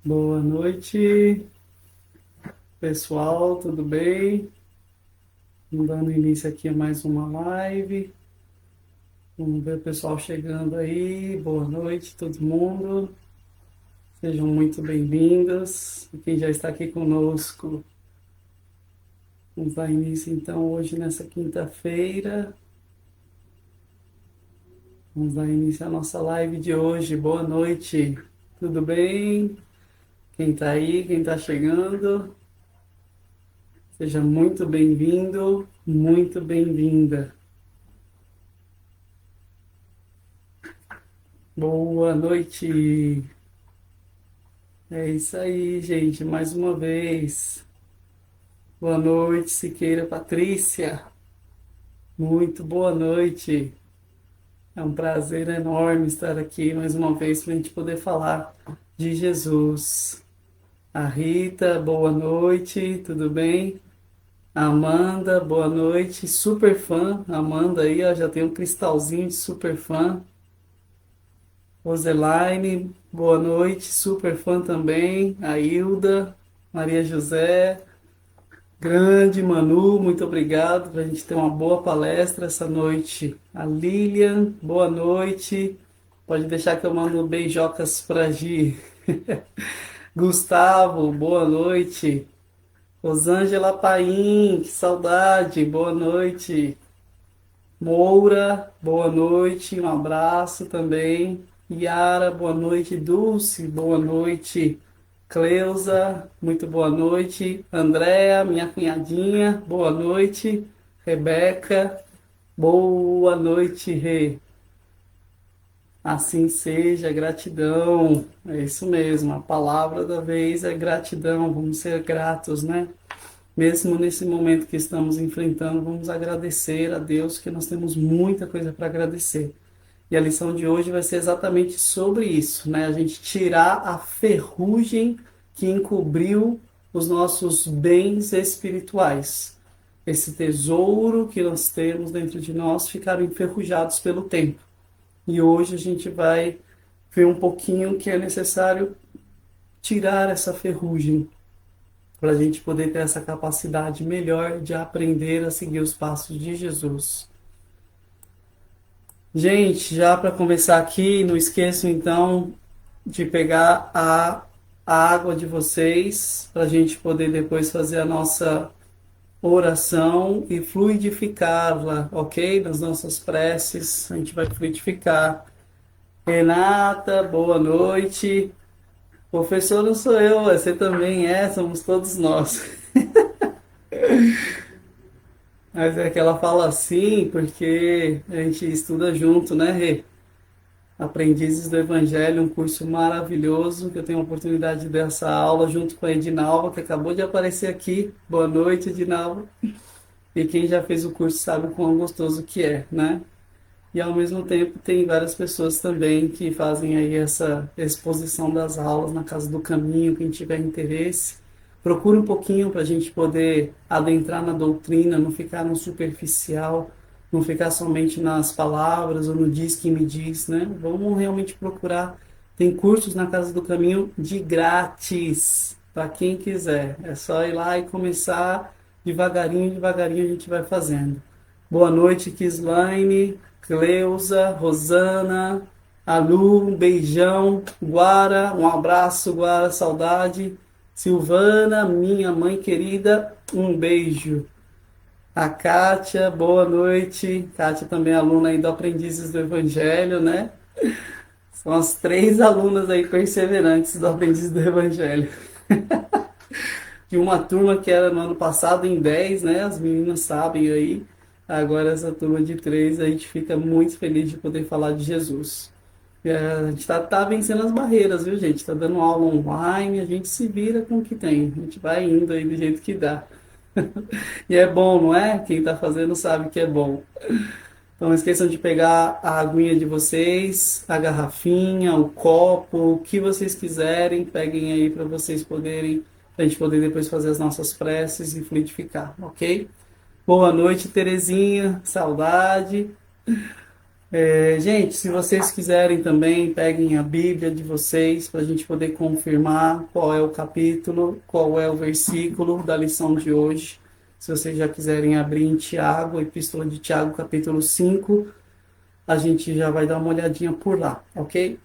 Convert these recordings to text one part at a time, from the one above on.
Boa noite, pessoal, tudo bem? Dando início aqui a mais uma live. Vamos ver o pessoal chegando aí. Boa noite, todo mundo. Sejam muito bem-vindos. E quem já está aqui conosco, vamos dar início então hoje nessa quinta-feira. Vamos dar início à nossa live de hoje. Boa noite, tudo bem? Quem está aí, quem está chegando? Seja muito bem-vindo, muito bem-vinda. Boa noite. É isso aí, gente. Mais uma vez. Boa noite, Siqueira Patrícia. Muito boa noite. É um prazer enorme estar aqui mais uma vez para a gente poder falar de Jesus. A Rita, boa noite, tudo bem? A Amanda, boa noite. Super fã. Amanda aí, ó, já tem um cristalzinho de super fã. Roselaine, boa noite, super fã também. A Hilda, Maria José, grande Manu, muito obrigado para a gente ter uma boa palestra essa noite. A Lilian, boa noite. Pode deixar que eu mando beijocas para Gi. Gustavo, boa noite. Rosângela Paim, que saudade, boa noite. Moura, boa noite, um abraço também. Yara, boa noite. Dulce, boa noite. Cleusa, muito boa noite. Andréa, minha cunhadinha, boa noite. Rebeca, boa noite, Rê. Assim seja, gratidão. É isso mesmo, a palavra da vez é gratidão. Vamos ser gratos, né? Mesmo nesse momento que estamos enfrentando, vamos agradecer a Deus, que nós temos muita coisa para agradecer. E a lição de hoje vai ser exatamente sobre isso, né? A gente tirar a ferrugem que encobriu os nossos bens espirituais. Esse tesouro que nós temos dentro de nós ficaram enferrujados pelo tempo. E hoje a gente vai ver um pouquinho que é necessário tirar essa ferrugem para a gente poder ter essa capacidade melhor de aprender a seguir os passos de Jesus. Gente, já para começar aqui, não esqueçam então de pegar a água de vocês para a gente poder depois fazer a nossa oração e fluidificá-la, ok? Nas nossas preces, a gente vai fluidificar. Renata, boa noite. Professor não sou eu, você também é, somos todos nós. Mas é que ela fala assim porque a gente estuda junto, né, Rê? Aprendizes do Evangelho, um curso maravilhoso, que eu tenho a oportunidade dessa aula junto com a Edinalva, que acabou de aparecer aqui. Boa noite, Edinalva. E quem já fez o curso sabe o quão gostoso que é, né? E ao mesmo tempo tem várias pessoas também que fazem aí essa exposição das aulas na Casa do Caminho, quem tiver interesse. Procure um pouquinho para a gente poder adentrar na doutrina, não ficar no superficial, não ficar somente nas palavras ou no diz que me diz, né? Vamos realmente procurar. Tem cursos na Casa do Caminho de grátis, para quem quiser. É só ir lá e começar devagarinho, devagarinho a gente vai fazendo. Boa noite, Kislaine, Cleusa, Rosana, Alu, um beijão, Guara, um abraço, Guara, saudade. Silvana, minha mãe querida, um beijo. A Kátia, boa noite. Kátia também é aluna aí do Aprendizes do Evangelho, né? São as três alunas aí perseverantes do Aprendizes do Evangelho. De uma turma que era no ano passado em 10, né? As meninas sabem aí. Agora essa turma de três, a gente fica muito feliz de poder falar de Jesus. A gente tá vencendo as barreiras, viu, gente? Tá dando aula online, a gente se vira com o que tem. A gente vai indo aí do jeito que dá. E é bom, não é? Quem tá fazendo sabe que é bom. Então não esqueçam de pegar a aguinha de vocês, a garrafinha, o copo, o que vocês quiserem, peguem aí para vocês poderem, pra gente poder depois fazer as nossas preces e fluidificar, ok? Boa noite, Terezinha, saudade. Gente, se vocês quiserem também, peguem a Bíblia de vocês para a gente poder confirmar qual é o capítulo, qual é o versículo da lição de hoje. Se vocês já quiserem abrir em Tiago, a Epístola de Tiago, capítulo 5, a gente já vai dar uma olhadinha por lá, ok?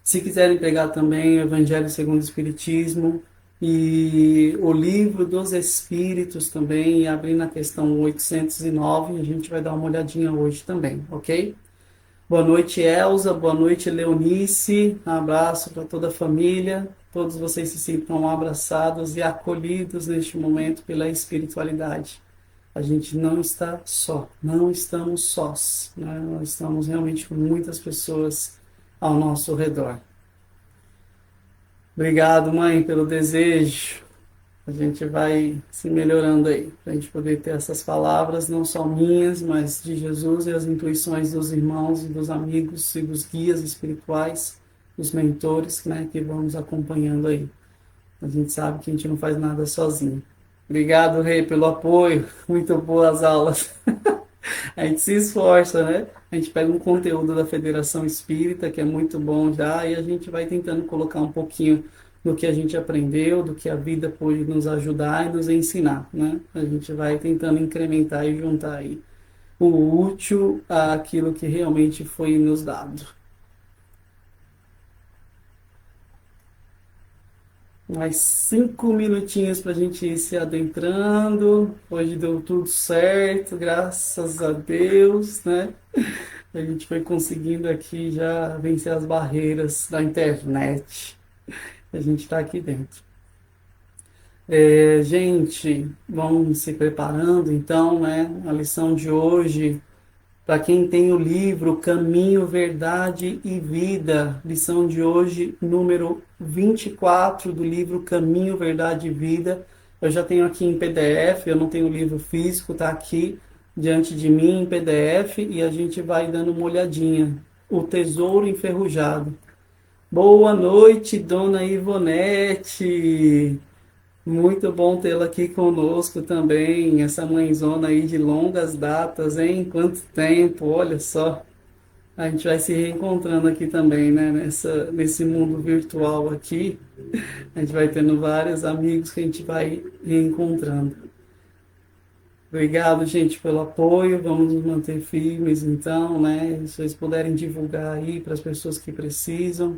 Se quiserem pegar também o Evangelho segundo o Espiritismo e o Livro dos Espíritos também, e abrir na questão 809, a gente vai dar uma olhadinha hoje também, ok? Boa noite, Elza. Boa noite, Leonice. Um abraço para toda a família. Todos vocês se sintam abraçados e acolhidos neste momento pela espiritualidade. A gente não está só, não estamos sós, né? Nós estamos realmente com muitas pessoas ao nosso redor. Obrigado, mãe, pelo desejo. A gente vai se melhorando aí, para a gente poder ter essas palavras, não só minhas, mas de Jesus e as intuições dos irmãos e dos amigos e dos guias espirituais, dos mentores, né, que vamos acompanhando aí. A gente sabe que a gente não faz nada sozinho. Obrigado, Rei, pelo apoio. Muito boas aulas. A gente se esforça, né? A gente pega um conteúdo da Federação Espírita, que é muito bom já, e a gente vai tentando colocar um pouquinho do que a gente aprendeu, do que a vida pôde nos ajudar e nos ensinar, né? A gente vai tentando incrementar e juntar aí o útil àquilo que realmente foi nos dado. Mais 5 minutinhos para a gente ir se adentrando. Hoje deu tudo certo, graças a Deus, né? A gente foi conseguindo aqui já vencer as barreiras da internet. A gente está aqui dentro. Gente, vamos se preparando então, né? A lição de hoje, para quem tem o livro Caminho, Verdade e Vida, lição de hoje, número 24 do livro Caminho, Verdade e Vida. Eu já tenho aqui em PDF, eu não tenho o livro físico, tá aqui diante de mim em PDF e a gente vai dando uma olhadinha. O Tesouro Enferrujado. Boa noite, dona Ivonete. Muito bom tê-la aqui conosco também, essa mãezona aí de longas datas, hein? Quanto tempo, olha só. A gente vai se reencontrando aqui também, né? Nesse mundo virtual aqui. A gente vai tendo vários amigos que a gente vai reencontrando. Obrigado, gente, pelo apoio. Vamos nos manter firmes, então, né? Se vocês puderem divulgar aí para as pessoas que precisam.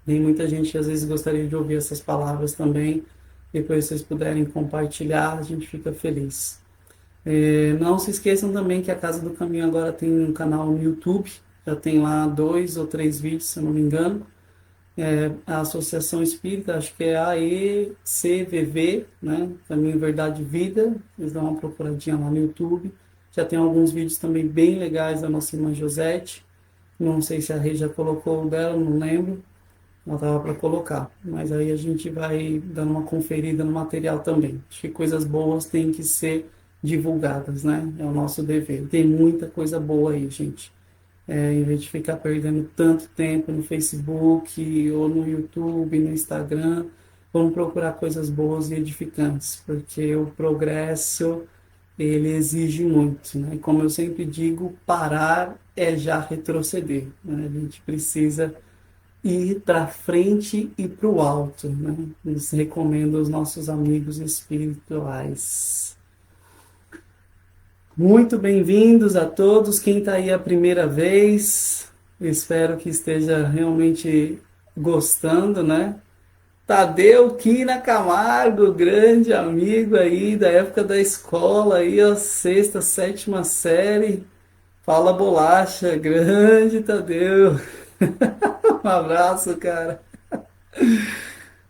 Tem muita gente que às vezes gostaria de ouvir essas palavras também. Depois vocês puderem compartilhar, a gente fica feliz. Não se esqueçam também que a Casa do Caminho agora tem um canal no YouTube. Já tem lá 2 ou 3 vídeos, se eu não me engano. A Associação Espírita, acho que é a ECVV, né? Caminho, Verdade e Vida. Eles dão uma procuradinha lá no YouTube. Já tem alguns vídeos também bem legais da nossa irmã Josete. Não sei se a Rei já colocou o dela, não lembro. Ela estava para colocar, mas aí a gente vai dando uma conferida no material também. Acho que coisas boas têm que ser divulgadas, né? É o nosso dever. Tem muita coisa boa aí, gente. Em vez de ficar perdendo tanto tempo no Facebook, ou no YouTube, no Instagram, vamos procurar coisas boas e edificantes, porque o progresso, ele exige muito, né? E como eu sempre digo, parar é já retroceder, né? A gente precisa ir para frente e para o alto, né? Nos recomendo aos nossos amigos espirituais. Muito bem-vindos a todos, quem está aí a primeira vez, espero que esteja realmente gostando, né? Tadeu Quina Camargo, grande amigo aí da época da escola, aí a sexta, sétima série, fala bolacha, grande Tadeu. Um abraço, cara.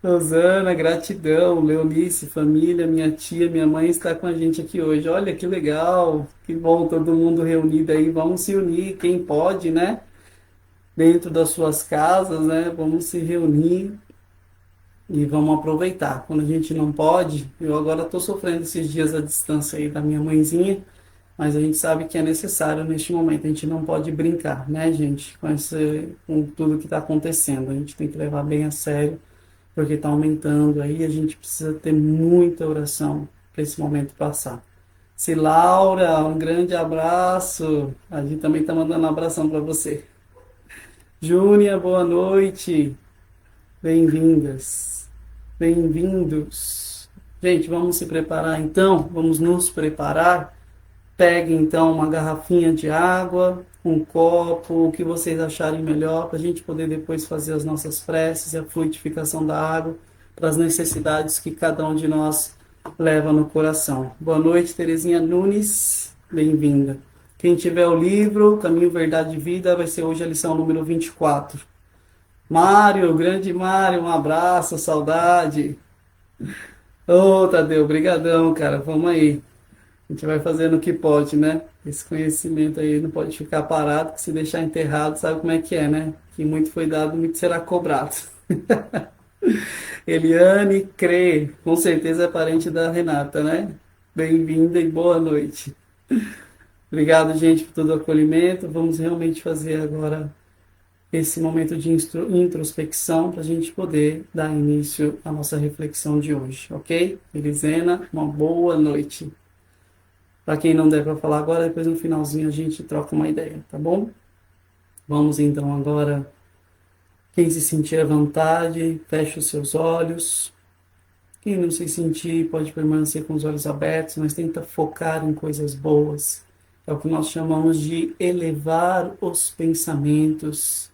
Rosana, gratidão. Leonice, família, minha tia, minha mãe está com a gente aqui hoje. Olha que legal, que bom todo mundo reunido aí. Vamos se unir, quem pode, né? Dentro das suas casas, né? Vamos se reunir e vamos aproveitar. Quando a gente não pode, eu agora estou sofrendo esses dias à distância aí da minha mãezinha, mas a gente sabe que é necessário neste momento. A gente não pode brincar, né, gente? Com tudo que está acontecendo. A gente tem que levar bem a sério porque está aumentando aí, a gente precisa ter muita oração para esse momento passar. Laura, um grande abraço. A gente também tá mandando um abração para você. Júnia, boa noite. Bem-vindas. Bem-vindos. Gente, vamos se preparar então? Vamos nos preparar? Pegue então uma garrafinha de água, um copo, o que vocês acharem melhor, para a gente poder depois fazer as nossas preces e a fluidificação da água para as necessidades que cada um de nós leva no coração. Boa noite, Terezinha Nunes, bem-vinda. Quem tiver o livro, Caminho, Verdade e Vida, vai ser hoje a lição número 24. Mário, grande Mário, um abraço, saudade. Ô, Tadeu, brigadão, cara, vamos aí. A gente vai fazendo o que pode, né? Esse conhecimento aí não pode ficar parado, que se deixar enterrado, sabe como é que é, né? Que muito foi dado, muito será cobrado. Eliane Crê, com certeza é parente da Renata, né? Bem-vinda e boa noite. Obrigado, gente, por todo o acolhimento. Vamos realmente fazer agora esse momento de introspecção para a gente poder dar início à nossa reflexão de hoje, ok? Elisena, uma boa noite. Para quem não der para falar agora, depois no finalzinho a gente troca uma ideia, tá bom? Vamos então agora, quem se sentir à vontade, feche os seus olhos. Quem não se sentir pode permanecer com os olhos abertos, mas tenta focar em coisas boas. É o que nós chamamos de elevar os pensamentos.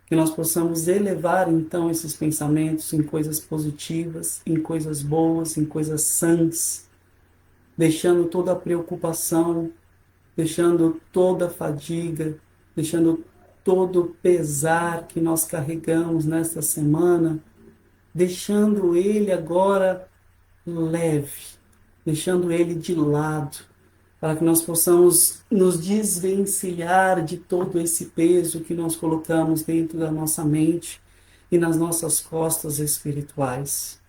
Que nós possamos elevar então esses pensamentos em coisas positivas, em coisas boas, em coisas sãs, deixando toda a preocupação, deixando toda a fadiga, deixando todo o pesar que nós carregamos nesta semana, deixando ele agora leve, deixando ele de lado, para que nós possamos nos desvencilhar de todo esse peso que nós colocamos dentro da nossa mente e nas nossas costas espirituais.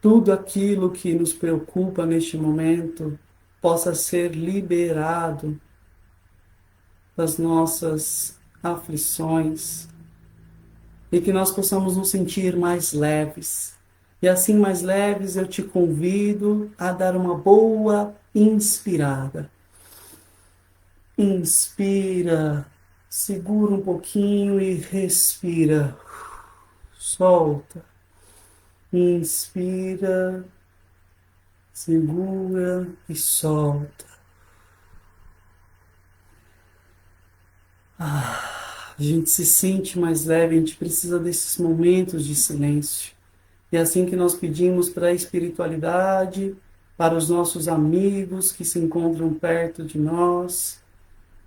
Tudo aquilo que nos preocupa neste momento possa ser liberado das nossas aflições e que nós possamos nos sentir mais leves. E assim, mais leves, eu te convido a dar uma boa inspirada. Inspira, segura um pouquinho e respira. Solta. Inspira, segura e solta. A gente se sente mais leve, a gente precisa desses momentos de silêncio. E é assim que nós pedimos para a espiritualidade, para os nossos amigos que se encontram perto de nós,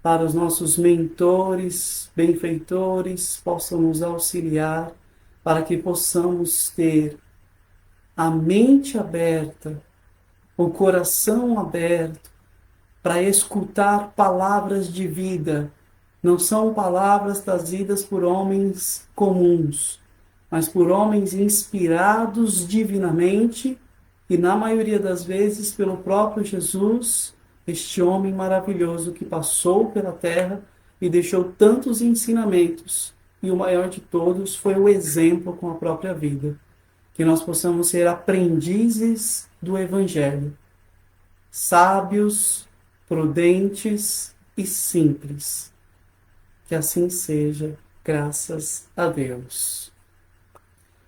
para os nossos mentores, benfeitores, possam nos auxiliar, para que possamos ter a mente aberta, o coração aberto, para escutar palavras de vida. Não são palavras trazidas por homens comuns, mas por homens inspirados divinamente e, na maioria das vezes, pelo próprio Jesus, este homem maravilhoso que passou pela terra e deixou tantos ensinamentos. E o maior de todos foi o exemplo com a própria vida. Que nós possamos ser aprendizes do Evangelho, sábios, prudentes e simples. Que assim seja, graças a Deus.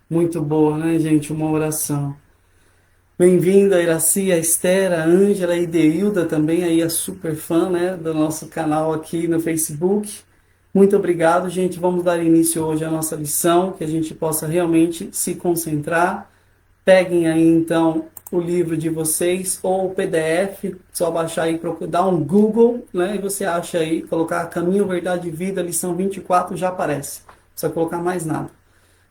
Muito boa, né, gente? Uma oração. Bem-vinda, Iraci, a Esther, a Ângela e Deilda também, aí a super fã, né, do nosso canal aqui no Facebook. Muito obrigado, gente. Vamos dar início hoje à nossa lição, que a gente possa realmente se concentrar. Peguem aí, então, o livro de vocês ou o PDF, só baixar aí, dar um Google, né, e você acha aí, colocar Caminho, Verdade e Vida, lição 24, já aparece. Não precisa colocar mais nada.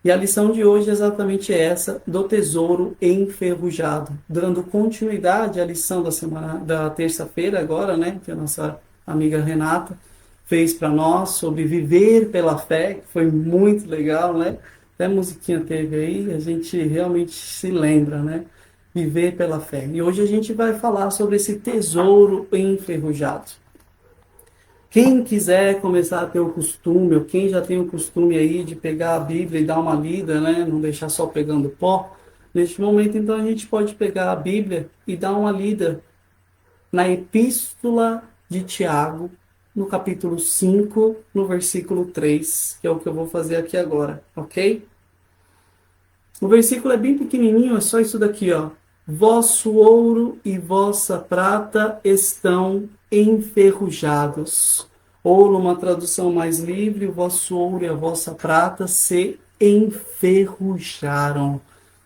E a lição de hoje é exatamente essa, do tesouro enferrujado, dando continuidade à lição da semana, da terça-feira agora, né, que a nossa amiga Renata fez para nós sobre viver pela fé, que foi muito legal, né? Até a musiquinha teve aí, a gente realmente se lembra, né? Viver pela fé. E hoje a gente vai falar sobre esse tesouro enferrujado. Quem quiser começar a ter o costume, ou quem já tem o costume aí de pegar a Bíblia e dar uma lida, né? Não deixar só pegando pó, neste momento então a gente pode pegar a Bíblia e dar uma lida na epístola de Tiago, no capítulo 5, no versículo 3, que é o que eu vou fazer aqui agora, ok? O versículo é bem pequenininho, é só isso daqui, ó. Vosso ouro e vossa prata estão enferrujados. Ou, numa tradução mais livre, o vosso ouro e a vossa prata se enferrujaram,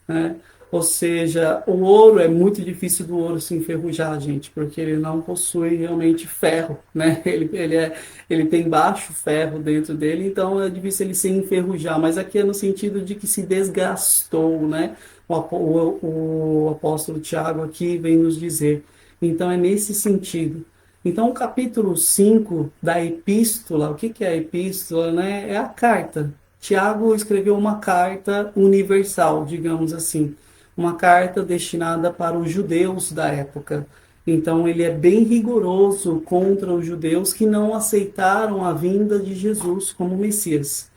né? Ou seja, o ouro é muito difícil do ouro se enferrujar, gente, porque ele não possui realmente ferro, né? Ele tem baixo ferro dentro dele, então é difícil ele se enferrujar, mas aqui é no sentido de que se desgastou, né? O apóstolo Tiago aqui vem nos dizer. Então é nesse sentido. Então, o capítulo 5 da epístola, o que que é a epístola, né? É a carta. Tiago escreveu uma carta universal, digamos assim, uma carta destinada para os judeus da época. Então, ele é bem rigoroso contra os judeus que não aceitaram a vinda de Jesus como Messias.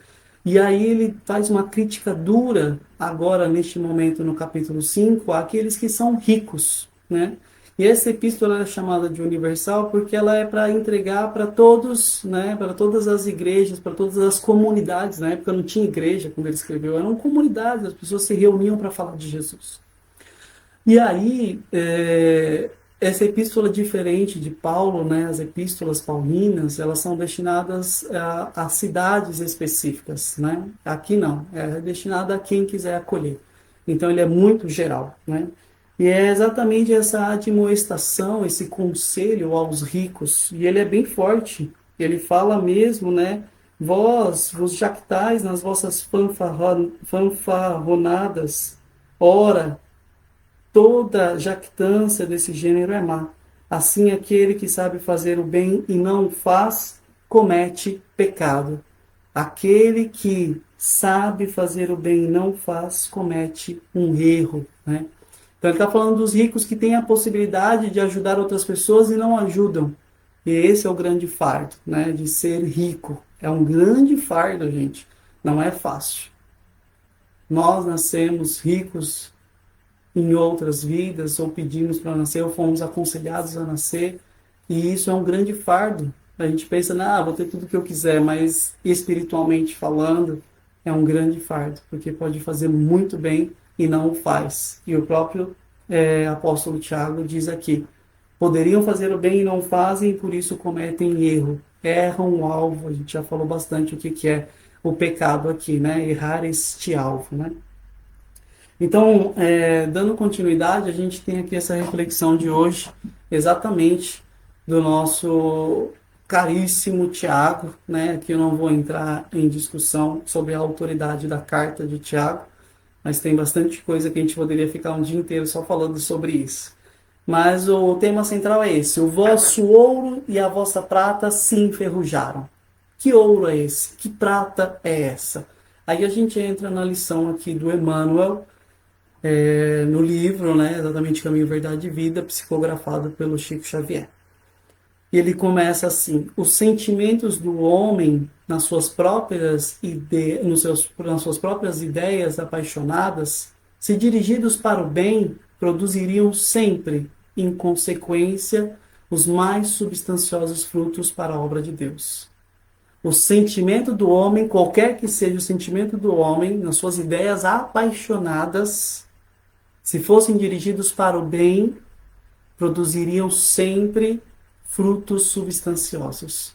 E aí ele faz uma crítica dura, agora neste momento no capítulo 5, àqueles que são ricos, né? E essa epístola é chamada de universal porque ela é para entregar para todos, né, para todas as igrejas, para todas as comunidades. Na época não tinha igreja quando ele escreveu, eram comunidades, as pessoas se reuniam para falar de Jesus. E aí, essa epístola diferente de Paulo, né, as epístolas paulinas, elas são destinadas a cidades específicas, né? Aqui não, é destinada a quem quiser acolher. Então ele é muito geral, né? E é exatamente essa admoestação, esse conselho aos ricos, e ele é bem forte. Ele fala mesmo, né? Vós vos jactais nas vossas fanfarronadas, ora, toda jactância desse gênero é má. Assim, aquele que sabe fazer o bem e não o faz, comete pecado. Aquele que sabe fazer o bem e não faz, comete um erro, né? Então, ele está falando dos ricos que têm a possibilidade de ajudar outras pessoas e não ajudam. E esse é o grande fardo, né? De ser rico. É um grande fardo, gente. Não é fácil. Nós nascemos ricos em outras vidas, ou pedimos para nascer, ou fomos aconselhados a nascer, e isso é um grande fardo. A gente pensa, vou ter tudo que eu quiser, mas espiritualmente falando, é um grande fardo, porque pode fazer muito bem e não o faz. E o próprio apóstolo Tiago diz aqui, poderiam fazer o bem e não fazem, e por isso cometem erro. Erram o alvo, a gente já falou bastante o que é o pecado aqui, né? Errar este alvo, né? Então, dando continuidade, a gente tem aqui essa reflexão de hoje, exatamente do nosso caríssimo Tiago, né? Aqui eu não vou entrar em discussão sobre a autoridade da carta de Tiago, mas tem bastante coisa que a gente poderia ficar um dia inteiro só falando sobre isso. Mas o tema central é esse: o vosso ouro e a vossa prata se enferrujaram. Que ouro é esse? Que prata é essa? Aí a gente entra na lição aqui do Emmanuel, no livro, né, exatamente Caminho, Verdade e Vida, psicografado pelo Chico Xavier. E ele começa assim: os sentimentos do homem nas suas próprias nas suas próprias ideias apaixonadas, se dirigidos para o bem, produziriam sempre, em consequência, os mais substanciosos frutos para a obra de Deus. O sentimento do homem, qualquer que seja o sentimento do homem, nas suas ideias apaixonadas, se fossem dirigidos para o bem, produziriam sempre frutos substanciosos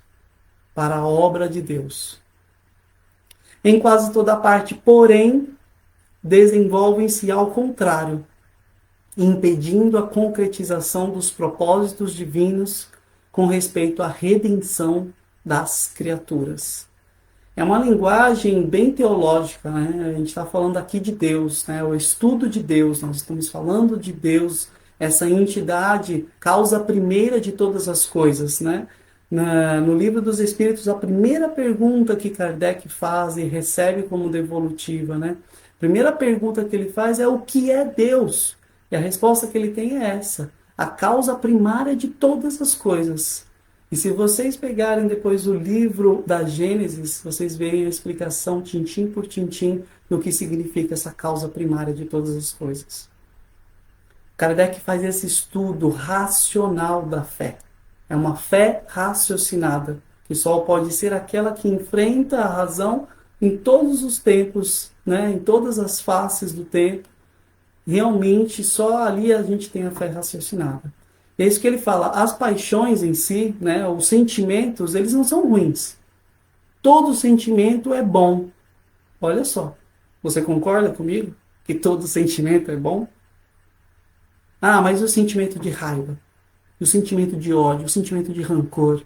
para a obra de Deus. Em quase toda parte, porém, desenvolvem-se ao contrário, impedindo a concretização dos propósitos divinos com respeito à redenção das criaturas. É uma linguagem bem teológica, né? A gente está falando aqui de Deus, né? O estudo de Deus, nós estamos falando de Deus, essa entidade, causa primeira de todas as coisas, né? No Livro dos Espíritos, a primeira pergunta que Kardec faz e recebe como devolutiva, né? A primeira pergunta que ele faz é: o que é Deus? E a resposta que ele tem é essa: a causa primária de todas as coisas. E se vocês pegarem depois o livro da Gênesis, vocês veem a explicação tintim por tintim do que significa essa causa primária de todas as coisas. Kardec faz esse estudo racional da fé. É uma fé raciocinada, que só pode ser aquela que enfrenta a razão em todos os tempos, né? Em todas as faces do tempo. Realmente, só ali a gente tem a fé raciocinada. É isso que ele fala. As paixões em si, né? Os sentimentos, eles não são ruins. Todo sentimento é bom. Olha só. Você concorda comigo? Que todo sentimento é bom? Ah, mas o sentimento de raiva, o sentimento de ódio, o sentimento de rancor,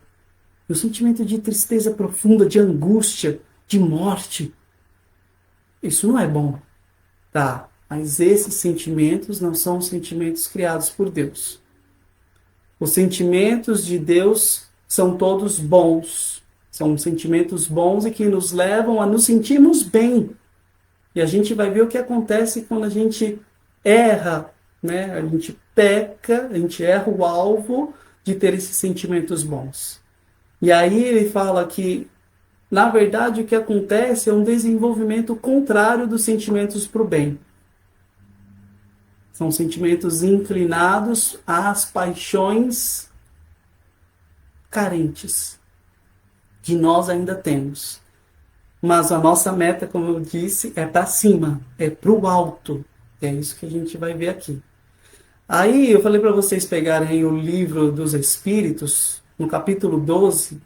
o sentimento de tristeza profunda, de angústia, de morte, isso não é bom, tá? Mas esses sentimentos não são sentimentos criados por Deus. Os sentimentos de Deus são todos bons. São sentimentos bons e que nos levam a nos sentirmos bem. E a gente vai ver o que acontece quando a gente erra, né? A gente peca, a gente erra o alvo de ter esses sentimentos bons. E aí ele fala que, na verdade, o que acontece é um desenvolvimento contrário dos sentimentos para o bem. São sentimentos inclinados às paixões carentes que nós ainda temos. Mas a nossa meta, como eu disse, é para cima, é para o alto. É isso que a gente vai ver aqui. Aí eu falei para vocês pegarem o livro dos Espíritos, no capítulo 12,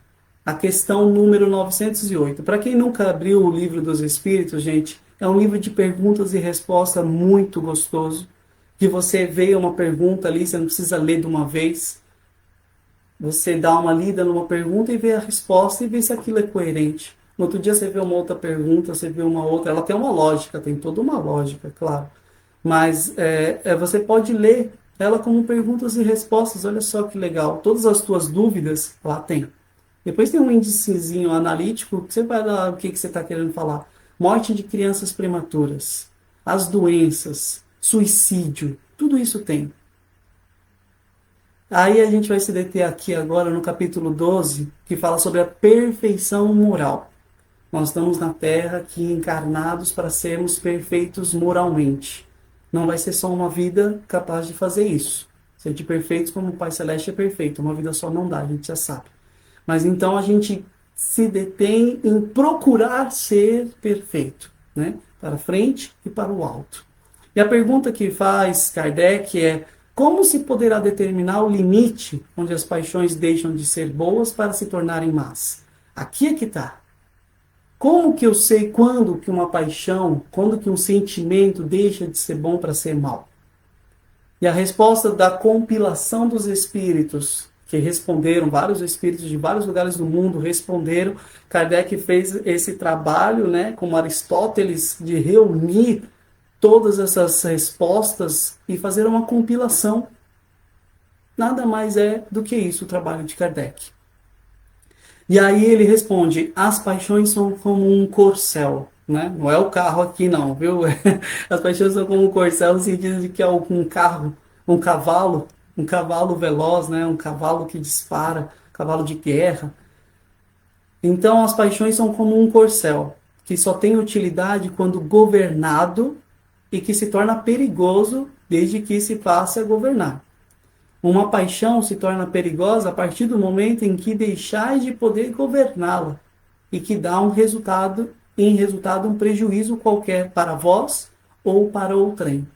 a questão número 908. Para quem nunca abriu o livro dos Espíritos, gente, é um livro de perguntas e respostas muito gostoso. Que você vê uma pergunta ali, você não precisa ler de uma vez. Você dá uma lida numa pergunta e vê a resposta e vê se aquilo é coerente. No outro dia você vê uma outra pergunta, você vê uma outra. Ela tem uma lógica, tem toda uma lógica, claro. Mas você pode ler ela como perguntas e respostas. Olha só que legal. Todas as tuas dúvidas lá tem. Depois tem um índicezinho analítico que você vai dar o que você está querendo falar. Morte de crianças prematuras, as doenças, suicídio, tudo isso tem. Aí a gente vai se deter aqui agora no capítulo 12, que fala sobre a perfeição moral. Nós estamos na Terra aqui encarnados para sermos perfeitos moralmente. Não vai ser só uma vida capaz de fazer isso. Ser de perfeitos como o Pai Celeste é perfeito. Uma vida só não dá, a gente já sabe. Mas então a gente se detém em procurar ser perfeito, né? Para frente e para o alto. E a pergunta que faz Kardec é: como se poderá determinar o limite onde as paixões deixam de ser boas para se tornarem más? Aqui é que está. Como que eu sei quando que uma paixão, quando que um sentimento deixa de ser bom para ser mal? E a resposta da compilação dos espíritos, que responderam, vários espíritos de vários lugares do mundo responderam, Kardec fez esse trabalho, né, como Aristóteles, de reunir todas essas respostas e fazer uma compilação. Nada mais é do que isso o trabalho de Kardec. E aí ele responde: as paixões são como um corcel, né? Não é o carro aqui não, viu? As paixões são como um corcel no sentido de que é um carro, um cavalo veloz, né? Um cavalo que dispara, cavalo de guerra. Então as paixões são como um corcel, que só tem utilidade quando governado e que se torna perigoso desde que se passe a governar. Uma paixão se torna perigosa a partir do momento em que deixais de poder governá-la e que dá em resultado um prejuízo qualquer para vós ou para outrem.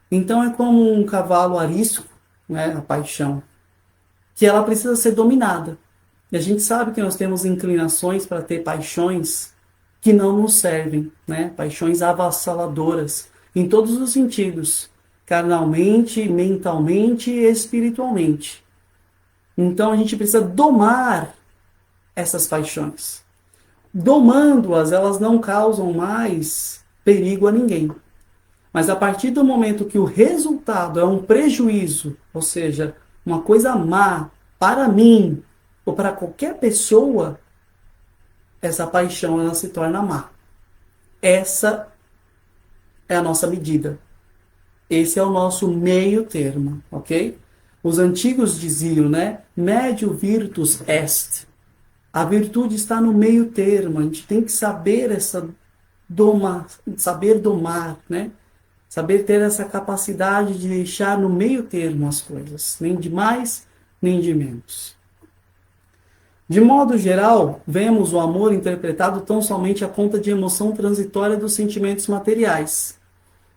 Então é como um cavalo arisco, né, a paixão, que ela precisa ser dominada. E a gente sabe que nós temos inclinações para ter paixões que não nos servem, né? Paixões avassaladoras, em todos os sentidos, carnalmente, mentalmente e espiritualmente. Então a gente precisa domar essas paixões. Domando-as, elas não causam mais perigo a ninguém. Mas a partir do momento que o resultado é um prejuízo, ou seja, uma coisa má para mim ou para qualquer pessoa, essa paixão ela se torna má. Essa é a nossa medida. Esse é o nosso meio termo, ok? Os antigos diziam, né? Médio virtus est. A virtude está no meio termo. A gente tem que saber saber domar, né? Saber ter essa capacidade de deixar no meio termo as coisas, nem de mais, nem de menos. De modo geral, vemos o amor interpretado tão somente a conta de emoção transitória dos sentimentos materiais.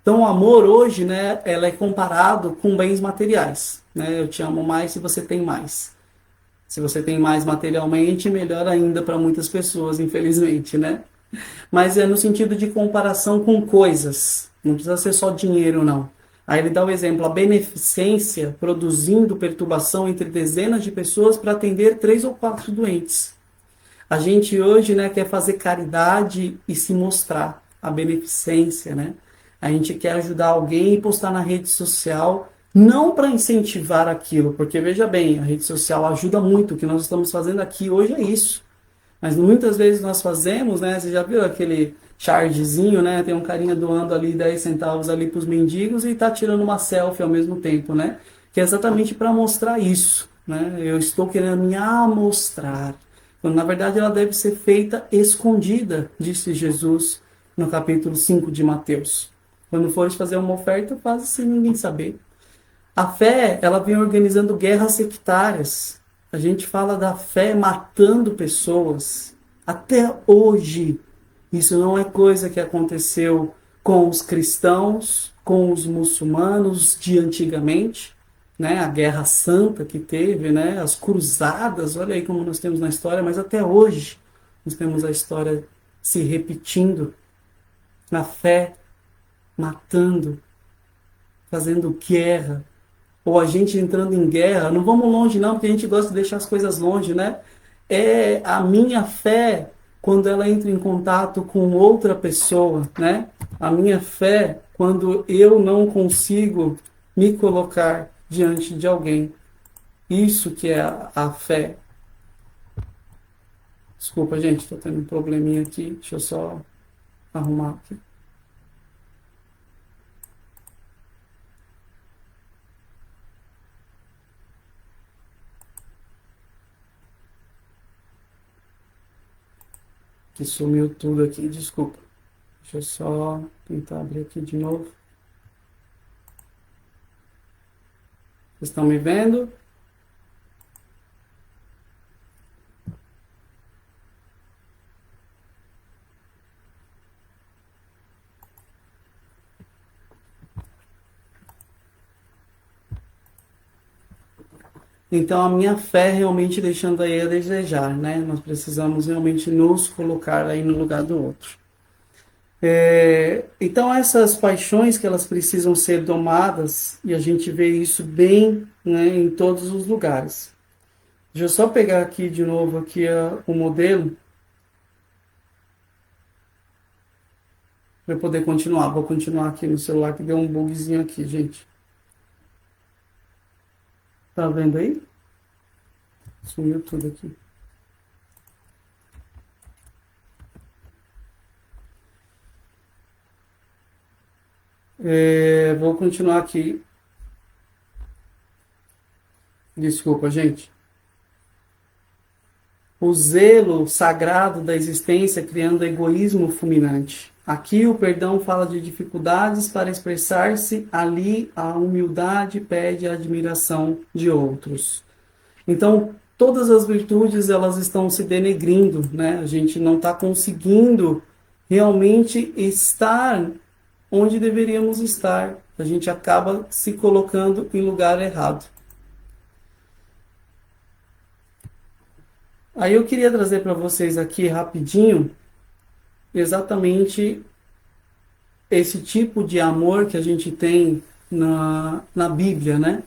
Então, o amor hoje, né, ela é comparado com bens materiais. Né? Eu te amo mais se você tem mais. Se você tem mais materialmente, melhor ainda para muitas pessoas, infelizmente, né? Mas é no sentido de comparação com coisas. Não precisa ser só dinheiro, não. Aí ele dá o exemplo, a beneficência produzindo perturbação entre dezenas de pessoas para atender 3 ou 4 doentes. A gente hoje, né, quer fazer caridade e se mostrar a beneficência, né? A gente quer ajudar alguém e postar na rede social, não para incentivar aquilo, porque veja bem, a rede social ajuda muito, o que nós estamos fazendo aqui hoje é isso. Mas muitas vezes nós fazemos, né? Você já viu aquele chargezinho, né? Tem um carinha doando ali 10 centavos ali para os mendigos e tá tirando uma selfie ao mesmo tempo, né? Que é exatamente para mostrar isso, né? Eu estou querendo me amostrar. Quando na verdade ela deve ser feita escondida, disse Jesus no capítulo 5 de Mateus. Quando fores fazer uma oferta, faz sem ninguém saber. A fé, ela vem organizando guerras sectárias. A gente fala da fé matando pessoas. Até hoje, isso não é coisa que aconteceu com os cristãos, com os muçulmanos de antigamente, né? A Guerra Santa que teve, né? As cruzadas, olha aí como nós temos na história, mas até hoje nós temos a história se repetindo, na fé, matando, fazendo guerra, ou a gente entrando em guerra. Não vamos longe não, porque a gente gosta de deixar as coisas longe, né? É a minha fé quando ela entra em contato com outra pessoa, né? A minha fé quando eu não consigo me colocar diante de alguém. Isso que é a fé. Desculpa, gente, estou tendo um probleminha aqui. Deixa eu só arrumar aqui. Que sumiu tudo aqui, desculpa. Deixa eu só tentar abrir aqui de novo. Vocês estão me vendo? Então, a minha fé realmente deixando aí a desejar, né? Nós precisamos realmente nos colocar aí no lugar do outro. Então, essas paixões que elas precisam ser domadas, e a gente vê isso bem, né, em todos os lugares. Deixa eu só pegar aqui de novo aqui o modelo para eu poder continuar. Vou continuar aqui no celular que deu um bugzinho aqui, gente. Tá vendo aí? Sumiu tudo aqui. Vou continuar aqui. Desculpa, gente. O zelo sagrado da existência criando egoísmo fulminante. Aqui o perdão fala de dificuldades para expressar-se, ali a humildade pede a admiração de outros. Então, todas as virtudes elas estão se denegrindo, né? A gente não está conseguindo realmente estar onde deveríamos estar. A gente acaba se colocando em lugar errado. Aí eu queria trazer para vocês aqui rapidinho exatamente esse tipo de amor que a gente tem na Bíblia, né?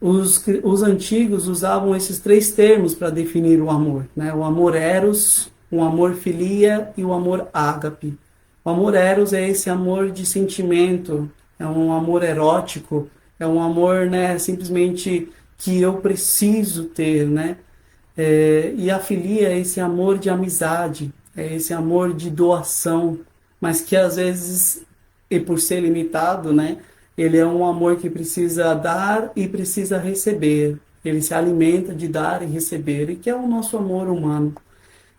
Os antigos usavam esses 3 termos para definir o amor, né? O amor eros, o amor filia e o amor ágape. O amor eros é esse amor de sentimento, é um amor erótico, é um amor, né, simplesmente que eu preciso ter, né? E a filia é esse amor de amizade, é esse amor de doação, mas que às vezes, e por ser limitado, né, ele é um amor que precisa dar e precisa receber. Ele se alimenta de dar e receber, e que é o nosso amor humano.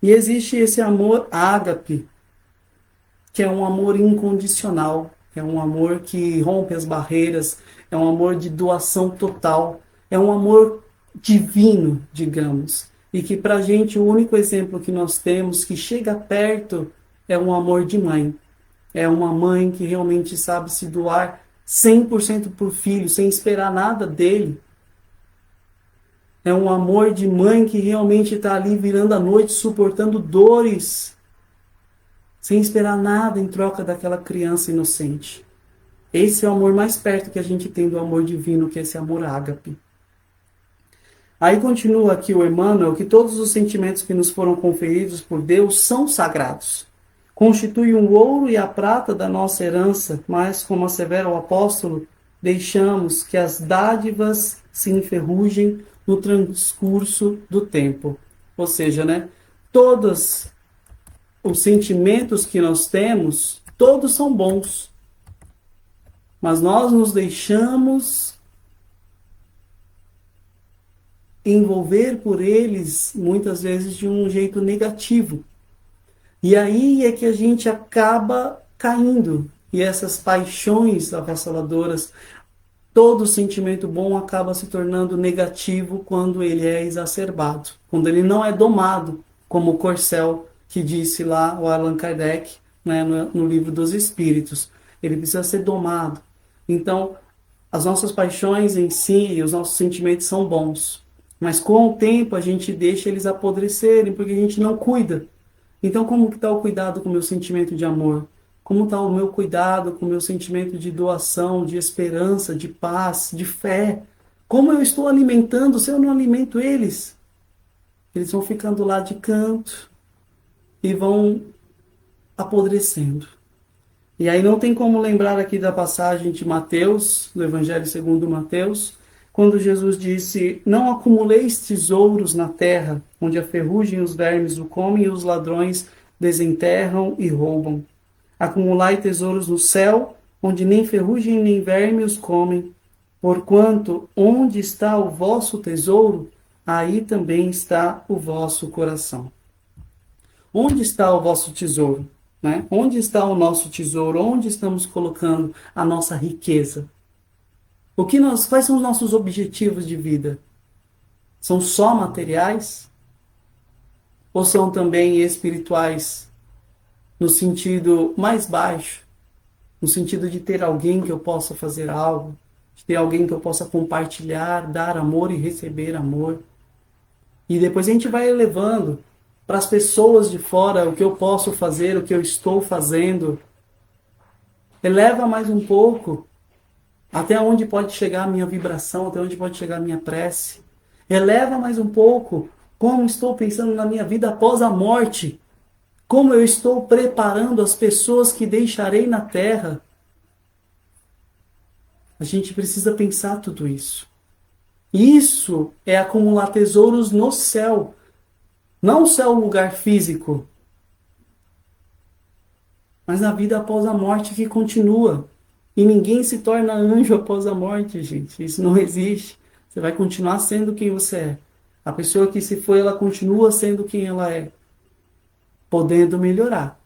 E existe esse amor ágape, que é um amor incondicional, é um amor que rompe as barreiras, é um amor de doação total, é um amor divino, digamos. E que para a gente o único exemplo que nós temos que chega perto é um amor de mãe. É uma mãe que realmente sabe se doar 100% por filho, sem esperar nada dele. É um amor de mãe que realmente está ali virando a noite, suportando dores, sem esperar nada em troca daquela criança inocente. Esse é o amor mais perto que a gente tem do amor divino, que é esse amor ágape. Aí continua aqui o Emmanuel que todos os sentimentos que nos foram conferidos por Deus são sagrados. Constituem o ouro e a prata da nossa herança, mas, como assevera o apóstolo, deixamos que as dádivas se enferrujem no transcurso do tempo. Ou seja, né, todos os sentimentos que nós temos, todos são bons, mas nós nos deixamos envolver por eles, muitas vezes, de um jeito negativo. E aí é que a gente acaba caindo. E essas paixões avassaladoras, todo sentimento bom acaba se tornando negativo quando ele é exacerbado, quando ele não é domado, como o Corcel, que disse lá o Allan Kardec, né, no Livro dos Espíritos. Ele precisa ser domado. Então, as nossas paixões em si e os nossos sentimentos são bons, mas com o tempo a gente deixa eles apodrecerem, porque a gente não cuida. Então, como que está o cuidado com o meu sentimento de amor? Como está o meu cuidado com o meu sentimento de doação, de esperança, de paz, de fé? Como eu estou alimentando se eu não alimento eles? Eles vão ficando lá de canto e vão apodrecendo. E aí não tem como lembrar aqui da passagem de Mateus, do Evangelho segundo Mateus, quando Jesus disse: não acumuleis tesouros na terra, onde a ferrugem e os vermes o comem e os ladrões desenterram e roubam. Acumulai tesouros no céu, onde nem ferrugem nem verme os comem. Porquanto, onde está o vosso tesouro, aí também está o vosso coração. Onde está o vosso tesouro? Né? Onde está o nosso tesouro? Onde estamos colocando a nossa riqueza? Quais são os nossos objetivos de vida? São só materiais? Ou são também espirituais, no sentido mais baixo, no sentido de ter alguém que eu possa fazer algo, de ter alguém que eu possa compartilhar, dar amor e receber amor? E depois a gente vai elevando para as pessoas de fora o que eu posso fazer, o que eu estou fazendo. Eleva mais um pouco. Até onde pode chegar a minha vibração, até onde pode chegar a minha prece. Eleva mais um pouco como estou pensando na minha vida após a morte. Como eu estou preparando as pessoas que deixarei na terra. A gente precisa pensar tudo isso. Isso é acumular tesouros no céu. Não só o lugar físico, mas na vida após a morte que continua. E ninguém se torna anjo após a morte, gente. Isso não existe. Você vai continuar sendo quem você é. A pessoa que se foi, ela continua sendo quem ela é. Podendo melhorar.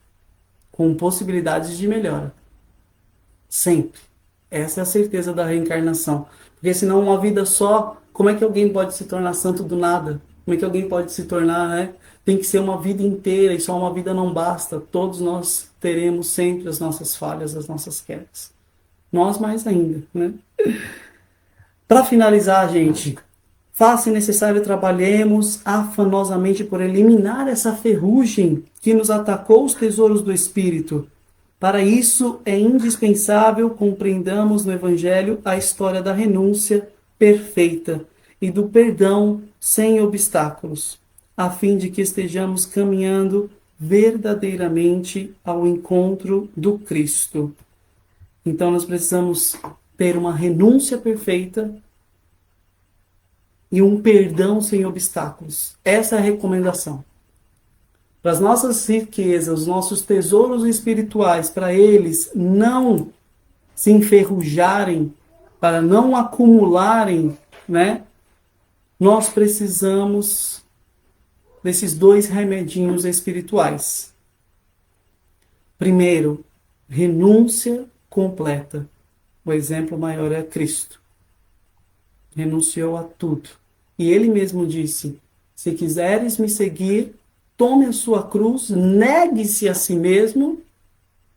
Com possibilidades de melhora. Sempre. Essa é a certeza da reencarnação. Porque senão uma vida só, como é que alguém pode se tornar santo do nada? Como é que alguém pode se tornar, né? Tem que ser uma vida inteira e só uma vida não basta. Todos nós teremos sempre as nossas falhas, as nossas quedas. Nós mais ainda, né? Para finalizar, gente, faz-se necessário trabalhemos afanosamente por eliminar essa ferrugem que nos atacou os tesouros do Espírito. Para isso, é indispensável compreendamos no Evangelho a história da renúncia perfeita e do perdão sem obstáculos, a fim de que estejamos caminhando verdadeiramente ao encontro do Cristo. Então, nós precisamos ter uma renúncia perfeita e um perdão sem obstáculos. Essa é a recomendação. Para as nossas riquezas, os nossos tesouros espirituais, para eles não se enferrujarem, para não acumularem, né? Nós precisamos desses dois remedinhos espirituais. Primeiro, renúncia completa. O exemplo maior é Cristo. Renunciou a tudo. E ele mesmo disse: se quiseres me seguir, tome a sua cruz, negue-se a si mesmo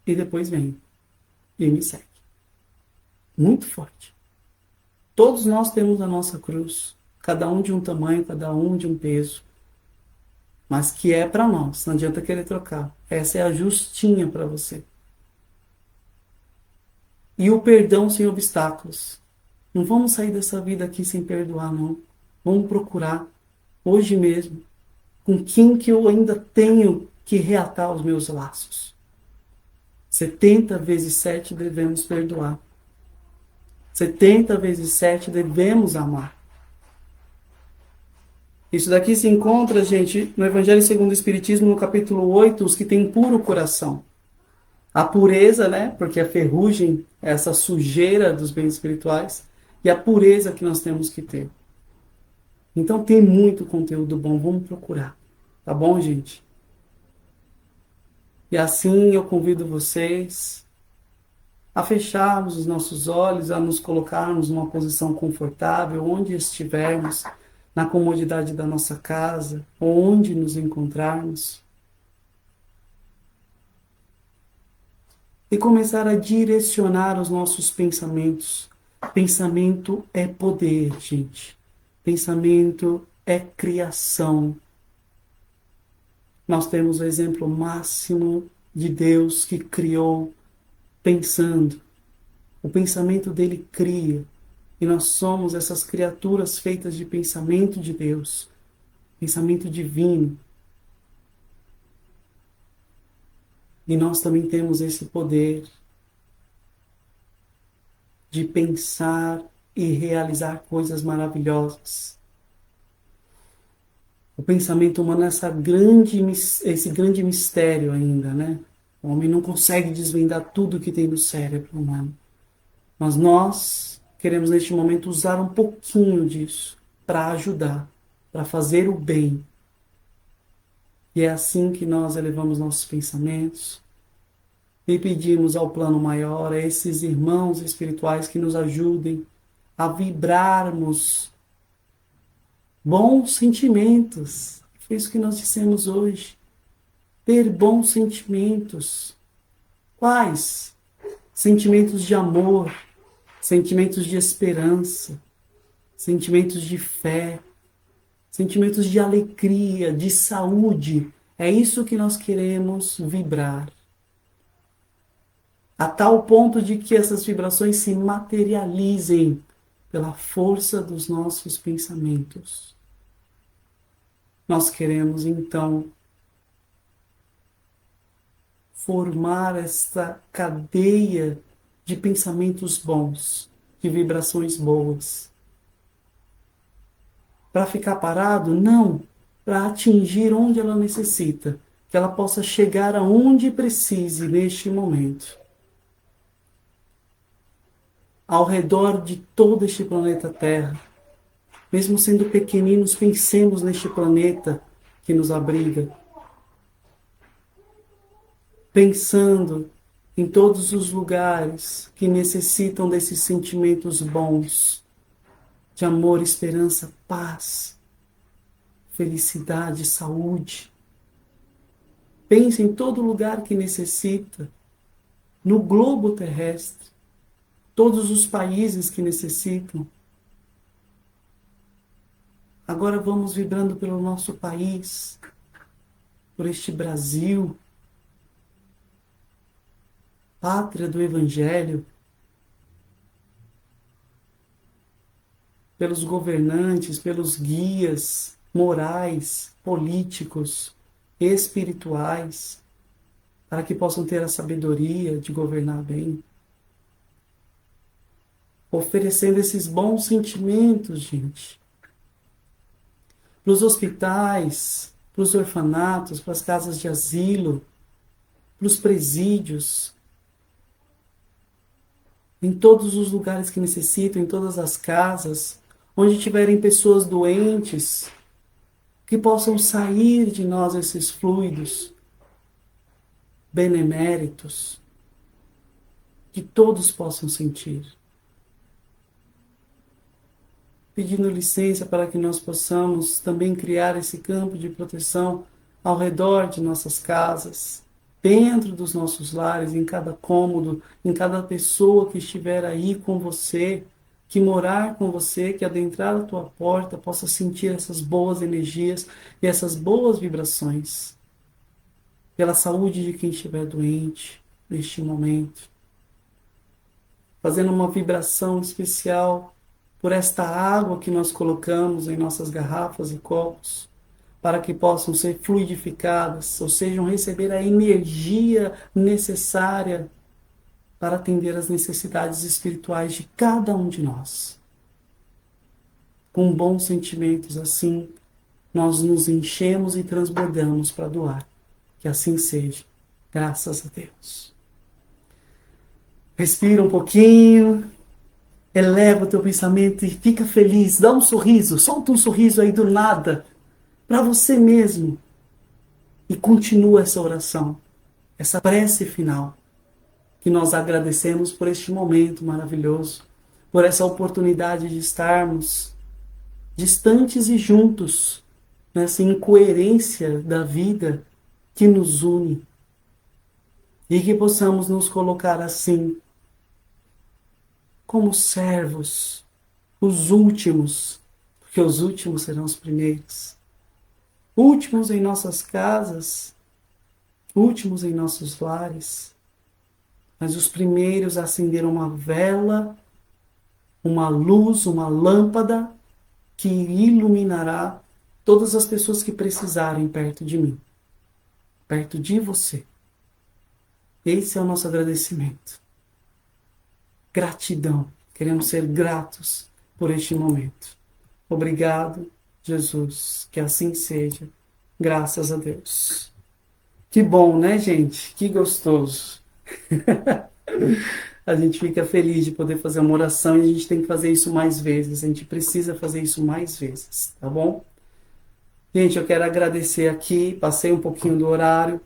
e depois venha e me segue. Muito forte. Todos nós temos a nossa cruz, cada um de um tamanho, cada um de um peso, mas que é para nós, não adianta querer trocar. Essa é a justinha para você. E o perdão sem obstáculos. Não vamos sair dessa vida aqui sem perdoar, não. Vamos procurar, hoje mesmo, com quem que eu ainda tenho que reatar os meus laços. 70 vezes 7 devemos perdoar. 70 vezes 7 devemos amar. Isso daqui se encontra, gente, no Evangelho segundo o Espiritismo, no capítulo 8, os que têm puro coração. A pureza, né? Porque a ferrugem é essa sujeira dos bens espirituais. E a pureza que nós temos que ter. Então tem muito conteúdo bom, vamos procurar. Tá bom, gente? E assim eu convido vocês a fecharmos os nossos olhos, a nos colocarmos numa posição confortável, onde estivermos, na comodidade da nossa casa, onde nos encontrarmos. E começar a direcionar os nossos pensamentos. Pensamento é poder, gente. Pensamento é criação. Nós temos o exemplo máximo de Deus que criou pensando. O pensamento dele cria. E nós somos essas criaturas feitas de pensamento de Deus. Pensamento divino. E nós também temos esse poder de pensar e realizar coisas maravilhosas. O pensamento humano é esse grande mistério ainda, né? O homem não consegue desvendar tudo que tem no cérebro humano. Mas nós queremos neste momento usar um pouquinho disso para ajudar, para fazer o bem. E é assim que nós elevamos nossos pensamentos e pedimos ao plano maior, a esses irmãos espirituais que nos ajudem a vibrarmos bons sentimentos. Foi isso que nós dissemos hoje. Ter bons sentimentos. Quais? Sentimentos de amor, sentimentos de esperança, sentimentos de fé, sentimentos de alegria, de saúde. É isso que nós queremos vibrar. A tal ponto de que essas vibrações se materializem pela força dos nossos pensamentos. Nós queremos, então, formar esta cadeia de pensamentos bons, de vibrações boas. Para ficar parado? Não. Para atingir onde ela necessita, que ela possa chegar aonde precise neste momento. Ao redor de todo este planeta Terra, mesmo sendo pequeninos, pensemos neste planeta que nos abriga. Pensando em todos os lugares que necessitam desses sentimentos bons, de amor, esperança, paz, felicidade, saúde. Pense em todo lugar que necessita, no globo terrestre, todos os países que necessitam. Agora vamos vibrando pelo nosso país, por este Brasil, pátria do Evangelho, pelos governantes, pelos guias morais, políticos, espirituais, para que possam ter a sabedoria de governar bem. Oferecendo esses bons sentimentos, gente. Para os hospitais, para os orfanatos, para as casas de asilo, para os presídios, em todos os lugares que necessitam, em todas as casas, onde tiverem pessoas doentes, que possam sair de nós esses fluidos beneméritos, que todos possam sentir. Pedindo licença para que nós possamos também criar esse campo de proteção ao redor de nossas casas, dentro dos nossos lares, em cada cômodo, em cada pessoa que estiver aí com você, que morar com você, que adentrar a tua porta possa sentir essas boas energias e essas boas vibrações. Pela saúde de quem estiver doente neste momento, fazendo uma vibração especial por esta água que nós colocamos em nossas garrafas e copos, para que possam ser fluidificadas, ou seja, receber a energia necessária para atender às necessidades espirituais de cada um de nós. Com bons sentimentos assim, nós nos enchemos e transbordamos para doar. Que assim seja, graças a Deus. Respira um pouquinho, eleva o teu pensamento e fica feliz, dá um sorriso, solta um sorriso aí do nada, para você mesmo. E continua essa oração, essa prece final, que nós agradecemos por este momento maravilhoso, por essa oportunidade de estarmos distantes e juntos, nessa incoerência da vida que nos une. E que possamos nos colocar assim, como servos, os últimos, porque os últimos serão os primeiros. Últimos em nossas casas, últimos em nossos lares, mas os primeiros a acender uma vela, uma luz, uma lâmpada que iluminará todas as pessoas que precisarem perto de mim, perto de você. Esse é o nosso agradecimento. Gratidão. Queremos ser gratos por este momento. Obrigado, Jesus. Que assim seja. Graças a Deus. Que bom, né, gente? Que gostoso. A gente fica feliz de poder fazer uma oração e a gente tem que fazer isso mais vezes. A gente precisa fazer isso mais vezes, tá bom? Gente, eu quero agradecer aqui. Passei um pouquinho do horário.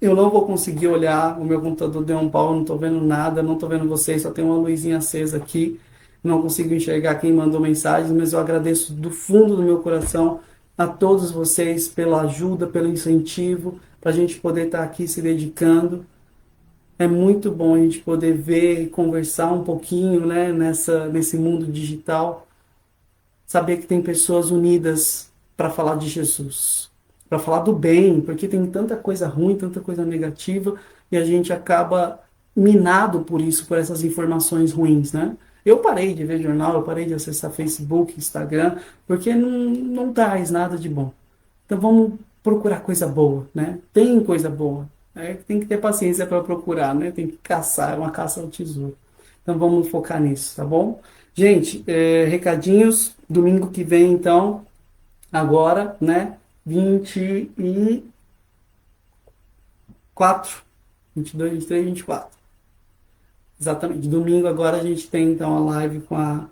Eu não vou conseguir olhar, o meu computador deu um pau, não estou vendo nada, não estou vendo vocês, só tem uma luzinha acesa aqui. Não consigo enxergar quem mandou mensagem, mas eu agradeço do fundo do meu coração a todos vocês pela ajuda, pelo incentivo, para a gente poder estar aqui se dedicando. É muito bom a gente poder ver e conversar um pouquinho, né, nesse mundo digital. Saber que tem pessoas unidas para falar de Jesus, para falar do bem, porque tem tanta coisa ruim, tanta coisa negativa, e a gente acaba minado por isso, por essas informações ruins, né? Eu parei de ver jornal, eu parei de acessar Facebook, Instagram, porque não traz nada de bom. Então vamos procurar coisa boa, né? Tem coisa boa, né? Tem que ter paciência para procurar, né? Tem que caçar, é uma caça ao tesouro. Então vamos focar nisso, tá bom? Gente, recadinhos, domingo que vem, então, agora, né? 24, 22, 23, 24. Exatamente. Domingo agora a gente tem então a live com a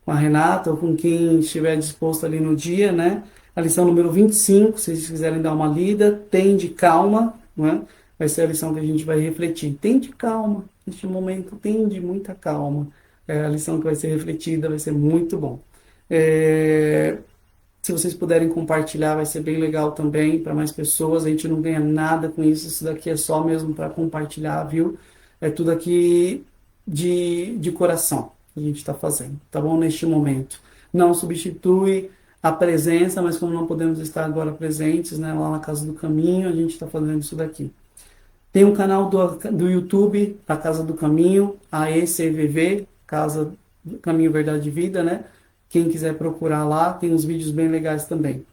Renata ou com quem estiver disposto ali no dia, né? A lição número 25, se vocês quiserem dar uma lida, tem de calma, né? Vai ser a lição que a gente vai refletir. Tem de calma, neste momento tem de muita calma. É a lição que vai ser refletida, vai ser muito bom. Se vocês puderem compartilhar, vai ser bem legal também para mais pessoas. A gente não ganha nada com isso. Isso daqui é só mesmo para compartilhar, viu? É tudo aqui de coração que a gente está fazendo, tá bom? Neste momento. Não substitui a presença, mas como não podemos estar agora presentes, né, lá na Casa do Caminho, a gente está fazendo isso daqui. Tem um canal do YouTube, a Casa do Caminho, a ECVV, Casa do Caminho Verdade e Vida, né? Quem quiser procurar lá, tem uns vídeos bem legais também.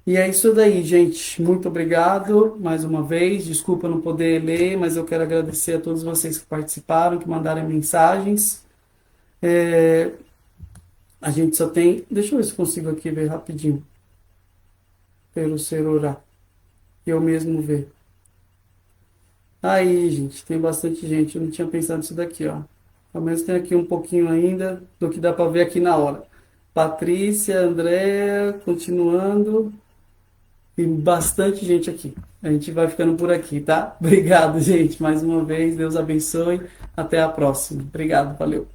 E é isso daí, gente. Muito obrigado mais uma vez. Desculpa não poder ler, mas eu quero agradecer a todos vocês que participaram, que mandaram mensagens. A gente só tem... Deixa eu ver se consigo aqui ver rapidinho. Pelo celular. Eu mesmo ver. Aí, gente, tem bastante gente. Eu não tinha pensado nisso daqui, ó. Pelo menos tem aqui um pouquinho ainda do que dá para ver aqui na hora. Patrícia, André, continuando. Tem bastante gente aqui. A gente vai ficando por aqui, tá? Obrigado, gente, mais uma vez. Deus abençoe. Até a próxima. Obrigado, valeu.